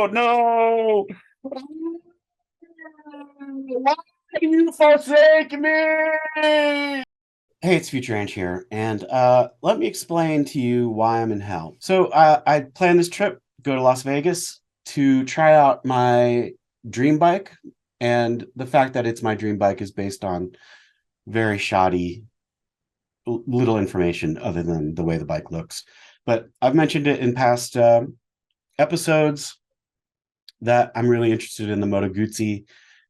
Oh no! Why do you forsake me? Hey, it's Future Ange here, and let me explain to you why I'm in hell. So I planned this trip, go to Las Vegas to try out my dream bike, and the fact that it's my dream bike is based on very shoddy, little information other than the way the bike looks. But I've mentioned it in past episodes that I'm really interested in the Moto Guzzi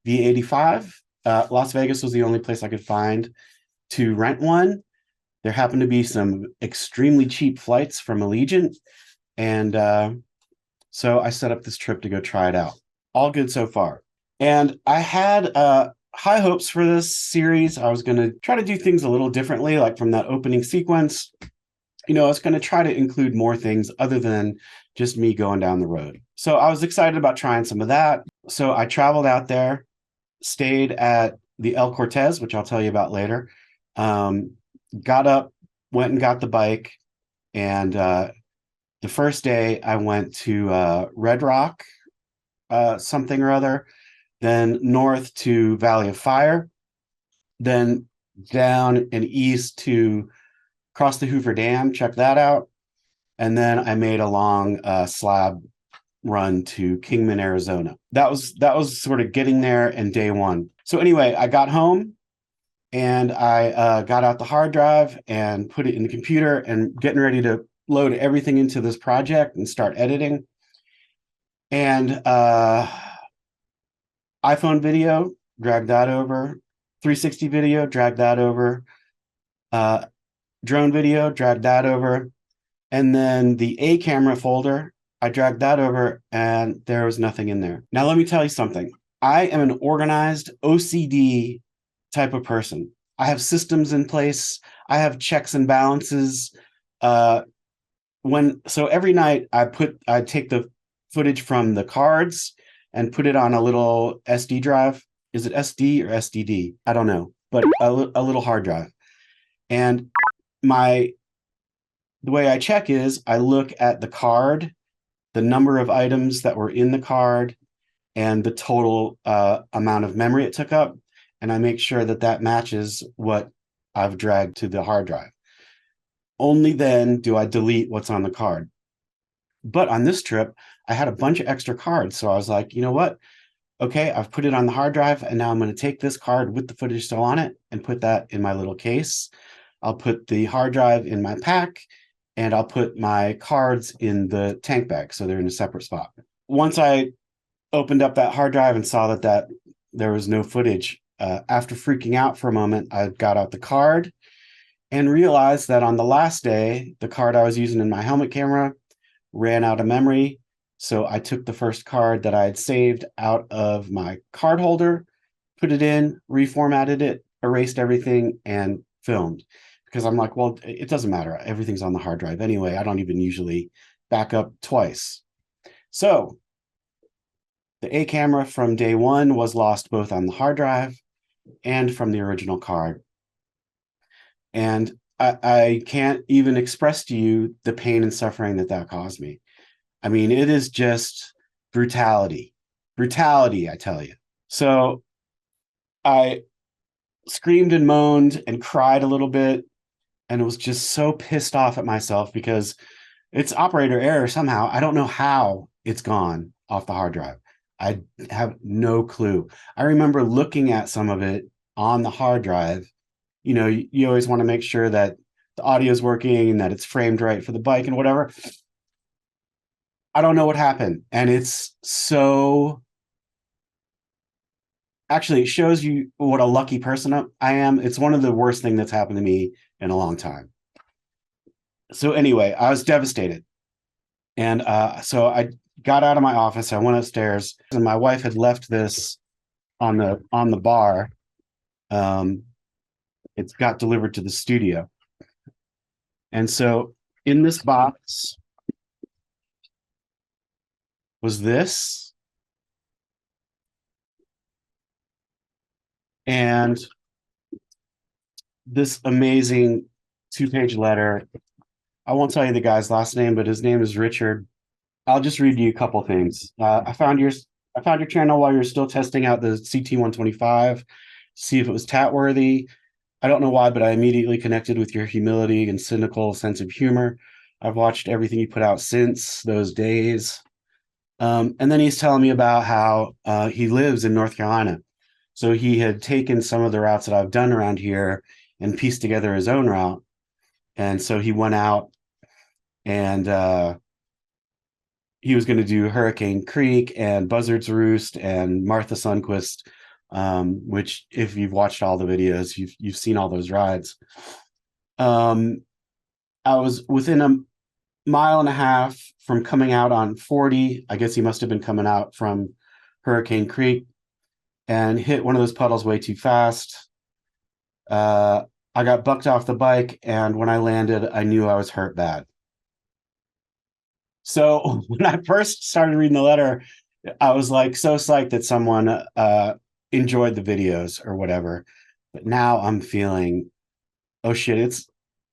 V85. Las Vegas was the only place I could find to rent one. There happened to be some extremely cheap flights from Allegiant, and so I set up this trip to go try it out. All good so far. And I had high hopes for this series. I was going to try to do things a little differently, like from that opening sequence. I was going to try to include more things other than just me going down the road. So I was excited about trying some of that. So I traveled out there, stayed at the El Cortez, which I'll tell you about later. Got up, went and got the bike, and the first day I went to Red Rock, something or other, then north to Valley of Fire, then down and east to cross the Hoover Dam, check that out, and then I made a long slab run to Kingman, Arizona. That was sort of getting there and day one. So anyway, I got home and I got out the hard drive and put it in the computer and getting ready to load everything into this project and start editing. And iPhone video, drag that over. 360 video, drag that over. Drone video, drag that over. And then the A camera folder, I dragged that over and there was nothing in there. Now, let me tell you something. I am an organized OCD type of person. I have systems in place. I have checks and balances. So every night I take the footage from the cards and put it on a little SD drive. Is it SD or SDD? I don't know, but a little hard drive. And the way I check is I look at the card, the number of items that were in the card, and the total amount of memory it took up. And I make sure that that matches what I've dragged to the hard drive. Only then do I delete what's on the card. But on this trip, I had a bunch of extra cards. So I was like, you know what? Okay, I've put it on the hard drive, and now I'm going to take this card with the footage still on it and put that in my little case. I'll put the hard drive in my pack, and I'll put my cards in the tank bag, so they're in a separate spot. Once I opened up that hard drive and saw that there was no footage, after freaking out for a moment, I got out the card and realized that on the last day, the card I was using in my helmet camera ran out of memory. So I took the first card that I had saved out of my card holder, put it in, reformatted it, erased everything, and filmed. Because I'm like, well, it doesn't matter. Everything's on the hard drive anyway. I don't even usually back up twice. So the A camera from day one was lost both on the hard drive and from the original card. And I can't even express to you the pain and suffering that caused me. I mean, it is just brutality. Brutality, I tell you. So I screamed and moaned and cried a little bit and was just so pissed off at myself because it's operator error somehow. I don't know how it's gone off the hard drive. I have no clue. I remember looking at some of it on the hard drive. You always want to make sure that the audio is working and that it's framed right for the bike and whatever. I don't know what happened. And it's so... Actually, it shows you what a lucky person I am. It's one of the worst things that's happened to me in a long time. So anyway, I was devastated. And so I got out of my office. I went upstairs, and my wife had left this on the bar. It's got delivered to the studio. And so in this box was this. And this amazing 2-page letter. I won't tell you the guy's last name, but his name is Richard. I'll just read you a couple things. I found your channel while you're still testing out the CT-125, see if it was tat worthy. I don't know why, but I immediately connected with your humility and cynical sense of humor. I've watched everything you put out since those days. And then he's telling me about how he lives in North Carolina. So he had taken some of the routes that I've done around here and pieced together his own route. And so he went out and he was going to do Hurricane Creek and Buzzard's Roost and Martha Sundquist, which if you've watched all the videos, you've seen all those rides. I was within a mile and a half from coming out on 40. I guess he must have been coming out from Hurricane Creek and hit one of those puddles way too fast. I got bucked off the bike, and when I landed, I knew I was hurt bad. So when I first started reading the letter, I was like so psyched that someone enjoyed the videos or whatever. But now I'm feeling, oh shit,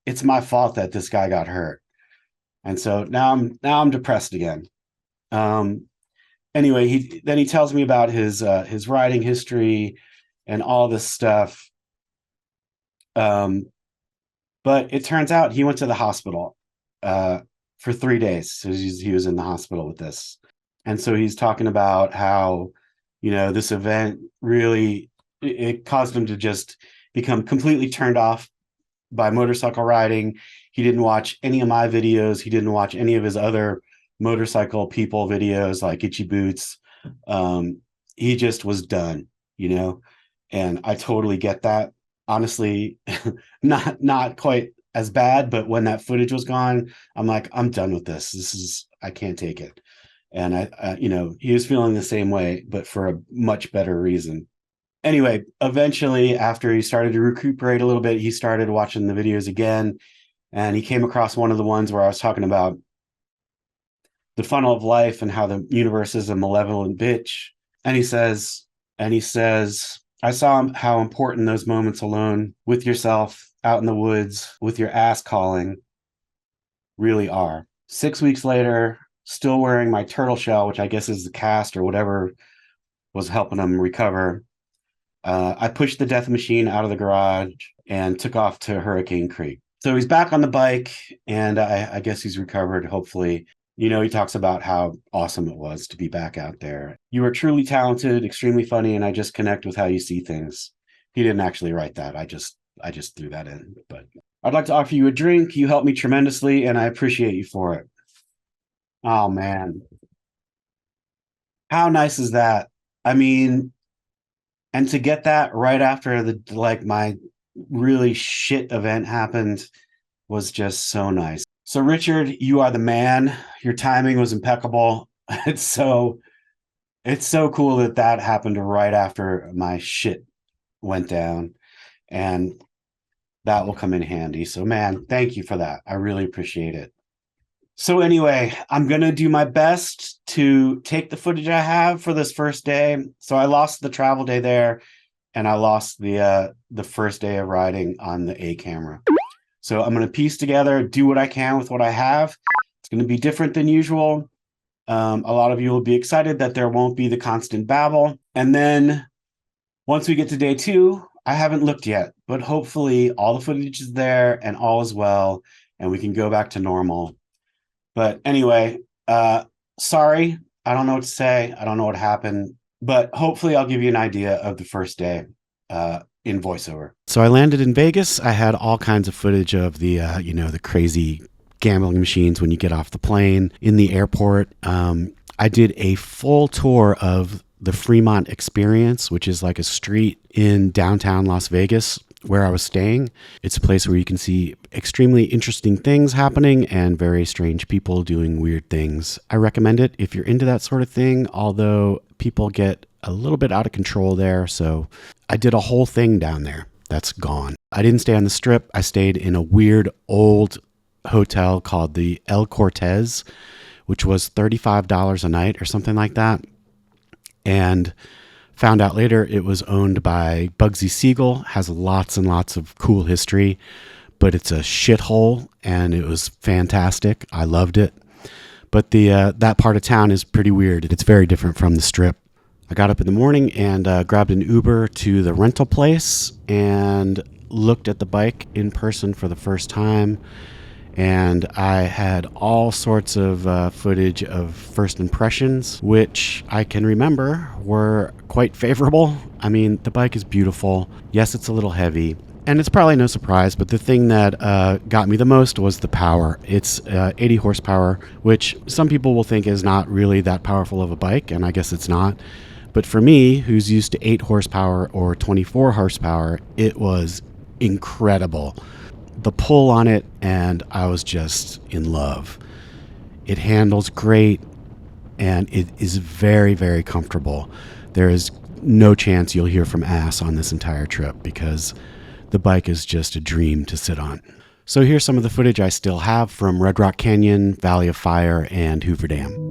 it's my fault that this guy got hurt. And so now I'm depressed again. Anyway, he tells me about his riding history and all this stuff. But it turns out he went to the hospital for 3 days. So he was in the hospital with this. And so he's talking about how, this event really, it caused him to just become completely turned off by motorcycle riding. He didn't watch any of my videos. He didn't watch any of his other motorcycle people videos like Itchy Boots. He just was done, and I totally get that. Honestly, not quite as bad, but when that footage was gone, I'm like, I'm done with this. I can't take it. And he was feeling the same way, but for a much better reason. Anyway, eventually, after he started to recuperate a little bit, he started watching the videos again, and he came across one of the ones where I was talking about the funnel of life and how the universe is a malevolent bitch. And he says, I saw how important those moments alone with yourself out in the woods with your ass calling really are. 6 weeks later, still wearing my turtle shell, which I guess is the cast or whatever was helping him recover. I pushed the death machine out of the garage and took off to Hurricane Creek. So he's back on the bike, and I guess he's recovered, hopefully. He talks about how awesome it was to be back out there. You are truly talented, extremely funny, and I just connect with how you see things. He didn't actually write that. I just threw that in. But I'd like to offer you a drink. You helped me tremendously, and I appreciate you for it. Oh, man. How nice is that? I mean, and to get that right after my really shit event happened was just so nice. So Richard, you are the man. Your timing was impeccable. It's so cool that happened right after my shit went down, and that will come in handy. So man, thank you for that. I really appreciate it. So anyway, I'm going to do my best to take the footage I have for this first day. So I lost the travel day there, and I lost the first day of riding on the A camera. So I'm going to piece together, do what I can with what I have. It's going to be different than usual. A lot of you will be excited that there won't be the constant babble. And then once we get to day 2, I haven't looked yet, but hopefully all the footage is there and all is well, and we can go back to normal. But anyway, sorry, I don't know what to say. I don't know what happened, but hopefully I'll give you an idea of the first day in voiceover. So I landed in Vegas. I had all kinds of footage of the, the crazy gambling machines when you get off the plane in the airport. I did a full tour of the Fremont Experience, which is like a street in downtown Las Vegas where I was staying. It's a place where you can see extremely interesting things happening and very strange people doing weird things. I recommend it if you're into that sort of thing, although people get a little bit out of control there. So I did a whole thing down there. That's gone. I didn't stay on the Strip. I stayed in a weird old hotel called the El Cortez, which was $35 a night or something like that. And found out later it was owned by Bugsy Siegel, has lots and lots of cool history, but it's a shithole, and it was fantastic. I loved it. But the that part of town is pretty weird. It's very different from the Strip. I got up in the morning and grabbed an Uber to the rental place and looked at the bike in person for the first time. And I had all sorts of footage of first impressions, which I can remember were quite favorable. I mean, the bike is beautiful. Yes, it's a little heavy. And it's probably no surprise, but the thing that got me the most was the power. It's 80 horsepower, which some people will think is not really that powerful of a bike, and I guess it's not. But for me, who's used to 8 horsepower or 24 horsepower, it was incredible. The pull on it, and I was just in love. It handles great, and it is very, very comfortable. There is no chance you'll hear from ass on this entire trip because the bike is just a dream to sit on. So here's some of the footage I still have from Red Rock Canyon, Valley of Fire, and Hoover Dam.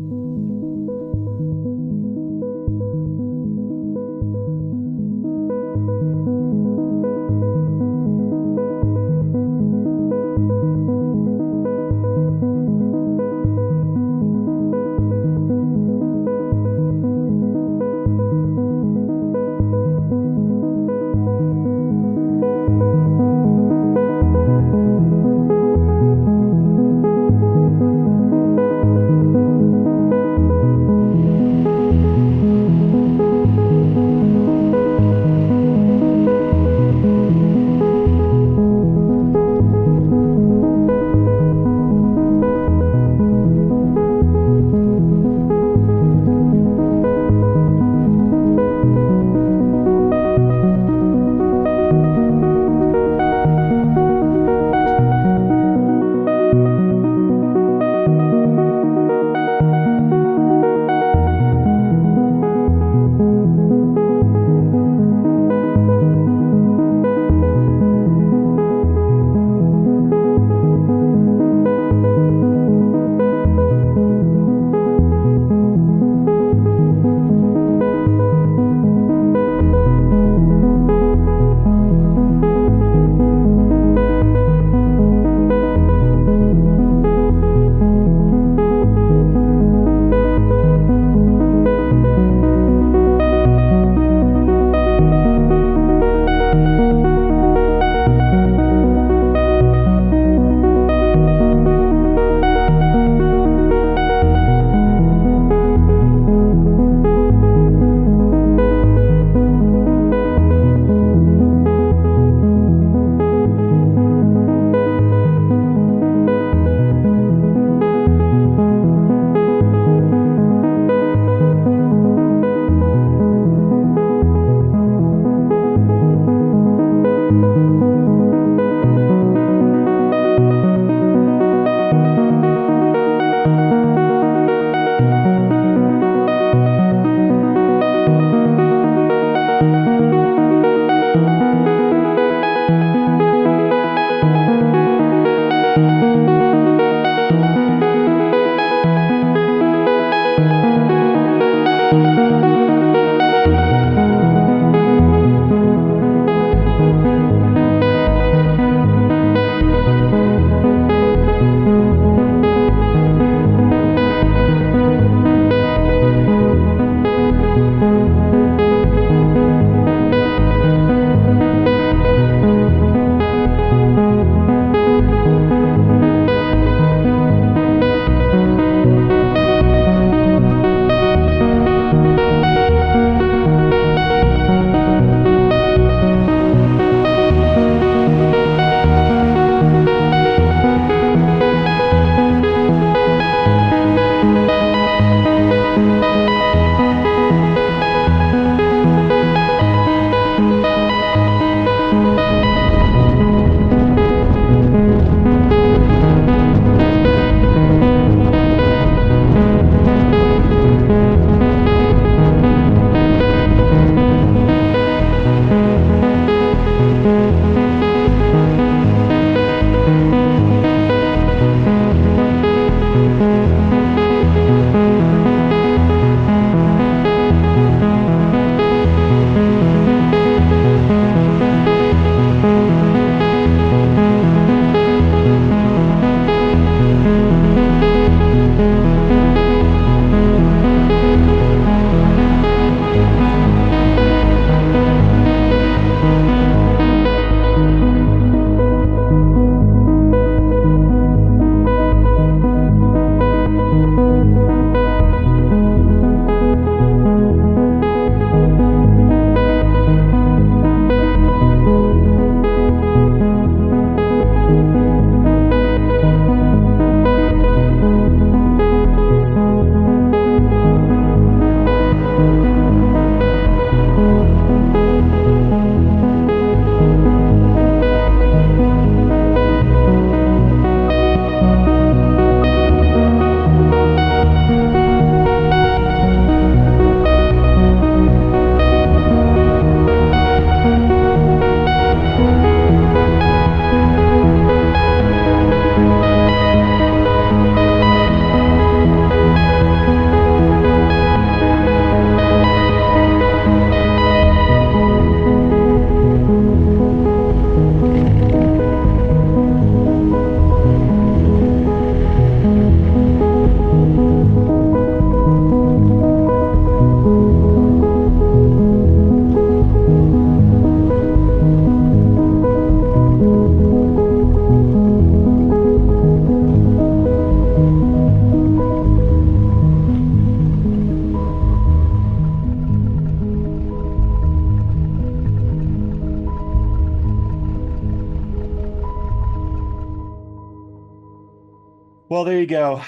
Well, there you go.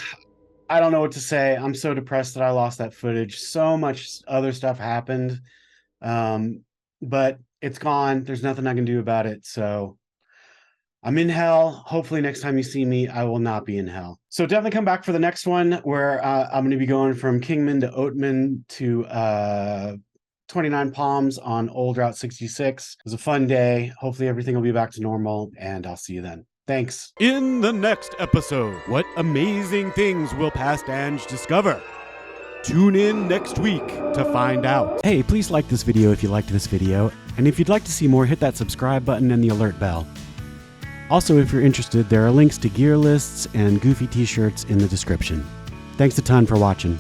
I don't know what to say. I'm so depressed that I lost that footage. So much other stuff happened. But it's gone. There's nothing I can do about it. So I'm in hell. Hopefully next time you see me, I will not be in hell. So definitely come back for the next one where I'm going to be going from Kingman to Oatman to 29 Palms on Old Route 66. It was a fun day. Hopefully everything will be back to normal, and I'll see you then. Thanks. In the next episode, what amazing things will Past Ange discover? Tune in next week to find out. Hey, please like this video if you liked this video, and if you'd like to see more, hit that subscribe button and the alert bell. Also, if you're interested, there are links to gear lists and goofy t-shirts in the description. Thanks a ton for watching.